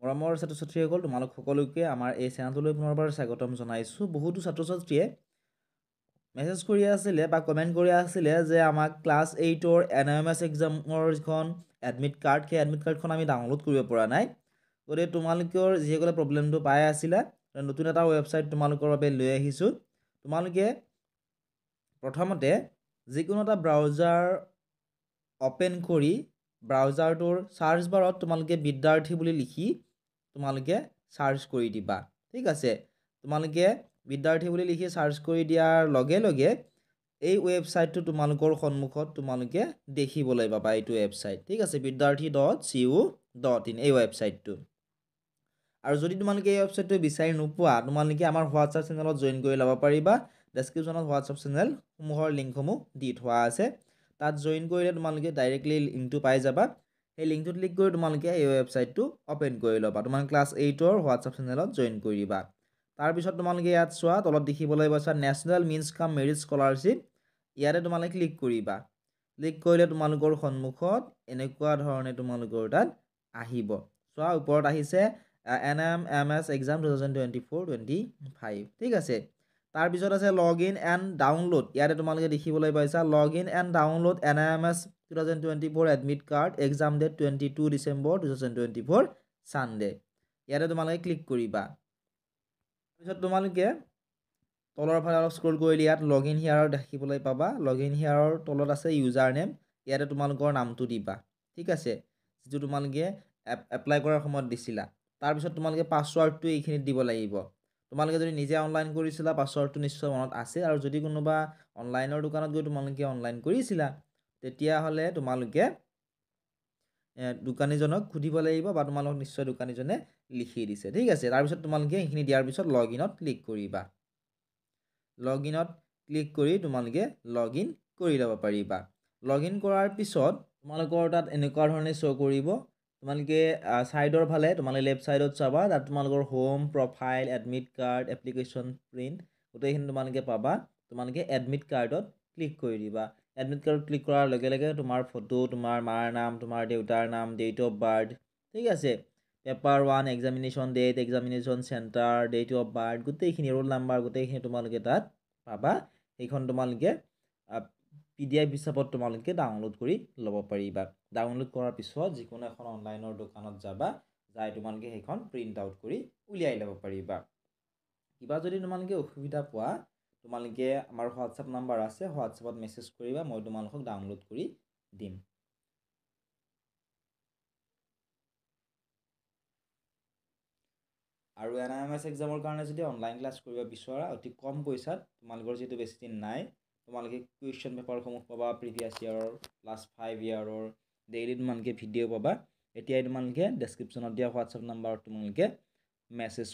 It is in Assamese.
মৰমৰ ছাত্ৰ-ছাত্ৰীসকল তোমালোক সকলোকে আমাৰ এই চেনেলটোলৈ পুনৰবাৰ স্বাগতম জনাইছোঁ। বহুতো ছাত্ৰ-ছাত্ৰীয়ে মেছেজ কৰি আছিলে বা কমেণ্ট কৰি আছিলে যে আমাক ক্লাছ 8ৰ NMS এক্সামৰ যিখন এডমিট কাৰ্ড, সেই এডমিট কাৰ্ডখন আমি ডাউনলোড কৰিব পৰা নাই। গতিকে তোমালোকৰ যিসকলে প্ৰব্লেমটো পাই আছিলা, নতুন এটা ৱেবছাইট তোমালোকৰ বাবে লৈ আহিছোঁ। তোমালোকে প্ৰথমতে যিকোনো এটা ব্ৰাউজাৰ অপেন কৰি ব্ৰাউজাৰটোৰ সাৰ্চ বাৰত তোমালোকে বিদ্যাৰ্থী বুলি লিখি তোমালোকে সাৰ্চ কৰি দিবা। ঠিক আছে, তোমালোকে বিদ্যাৰ্থী বুলি লিখি সাৰ্চ কৰি দিয়াৰ লগে লগে এই ৱেবছাইটটো তোমালোকৰ সন্মুখত তোমালোকে দেখিবলৈ পাবা। এইটো ৱেবছাইট, ঠিক আছে, bidyarthi.co.in এই ৱেবছাইটটো। আৰু যদি তোমালোকে এই ৱেবছাইটটো বিচাৰি নোপোৱা, তোমালোকে আমাৰ হোৱাটছআপ চেনেলত জইন কৰি ল'ব পাৰিবা। ডেছক্ৰিপশ্যনত হোৱাটছআপ চেনেলসমূহৰ লিংকসমূহ দি থোৱা আছে। তাত জইন কৰিলে তোমালোকে ডাইৰেক্টলি লিংকটো পাই যাবা। সেই লিংকটো ক্লিক কৰি তোমালোকে এই ৱেবছাইটটো অপেন কৰি ল'বা। তোমালোকে ক্লাছ 8ৰ হোৱাটছআপ চেনেলত জইন কৰিবা। তাৰপিছত তোমালোকে ইয়াত চোৱা, তলত দেখিবলৈ পাইছা নেশ্যনেল মিনছ কাম মেৰিট স্কলাৰশ্বিপ। ইয়াতে তোমালোকে ক্লিক কৰিবা। ক্লিক কৰিলে তোমালোকৰ সন্মুখত এনেকুৱা ধৰণে তোমালোকৰ তাত আহিব। চোৱা, ওপৰত আহিছে NMS এক্সাম 2024-25, ঠিক আছে। তাৰপিছত আছে লগ ইন এণ্ড ডাউনলোড। ইয়াতে তোমালোকে দেখিবলৈ পাইছা log in and download NMS 2024 admit card exam date 22 December 2024 Sunday. ইয়াতে তোমালোকে ক্লিক কৰিবা। তাৰপিছত তোমালোকে তলৰ ফালে অলপ স্ক্ৰল কৰিলে ইয়াত লগ ইন হিয়াৰৰ দেখিবলৈ পাবা। লগ ইন হিয়াৰৰ তলত আছে ইউজাৰ নেম। ইয়াতে তোমালোকৰ নামটো দিবা, ঠিক আছে, যিটো তোমালোকে এপ্লাই কৰাৰ সময়ত দিছিলা। তাৰপিছত তোমালোকে পাছৱৰ্ডটো এইখিনিত দিব লাগিব। তোমালোকে যদি নিজে অনলাইন কৰিছিলা, পাছৱৰ্ডটো নিশ্চয় মনত আছে। আৰু যদি কোনোবা অনলাইনৰ দোকানত গৈ তোমালোকে অনলাইন কৰিছিলা, তেতিয়াহ'লে তোমালোকে দোকানীজনক সুধিব লাগিব বা তোমালোকক নিশ্চয় দোকানীজনে লিখি দিছে, ঠিক আছে। তাৰপিছত তোমালোকে এইখিনি দিয়াৰ পিছত লগ ইনত ক্লিক কৰিবা। লগ ইনত ক্লিক কৰি তোমালোকে লগ ইন কৰি ল'ব পাৰিবা। লগ ইন কৰাৰ পিছত তোমালোকৰ তাত এনেকুৱা ধৰণে শ্ব' কৰিব। তোমালোকে ছাইডৰ ফালে তোমালোকে লেফ্ট ছাইডত চাবা, তাত তোমালোকৰ home, profile, admit card, application print গোটেইখিনি তোমালোকে পাবা। তোমালোকে এডমিট কাৰ্ডত ক্লিক কৰি দিবা। এডমিট কাৰ্ডত ক্লিক কৰাৰ লগে লগে তোমাৰ ফটো, তোমাৰ মাৰ নাম, তোমাৰ দেউতাৰ নাম, ডেট অফ বাৰ্থ, ঠিক আছে, paper 1, examination date, examination centre, date of birth, গোটেইখিনি ৰোল নাম্বাৰ গোটেইখিনি তোমালোকে তাত পাবা। সেইখন তোমালোকে PDF হিচাপত তোমালোকে ডাউনলোড কৰি ল'ব পাৰিবা। ডাউনলোড কৰাৰ পিছত যিকোনো এখন অনলাইনৰ দোকানত যাবা, যাই তোমালোকে সেইখন প্ৰিণ্ট আউট কৰি উলিয়াই ল'ব পাৰিবা। কিবা যদি তোমালোকে অসুবিধা পোৱা, তোমালোকে আমাৰ হোৱাটছআপ নাম্বাৰ আছে, হোৱাটছআপত মেছেজ কৰিবা, মই তোমালোকক ডাউনলোড কৰি দিম। আৰু NMS এক্সামৰ কাৰণে যদি অনলাইন ক্লাছ কৰিব বিচৰা, অতি কম পইচাত, তোমালোকৰ যিহেতু বেছি দিন নাই, তোমালোকে কুৱেশ্যন পেপাৰসমূহ পাবা, প্ৰিভিয়াছ ইয়াৰৰ, ক্লাছ 5 ইয়াৰৰ, ডেইলি তোমালোকে ভিডিঅ' পাবা। এতিয়াই তোমালোকে ডেছক্ৰিপশ্যনত দিয়া হোৱাটছআপ নাম্বাৰত তোমালোকে মেছেজ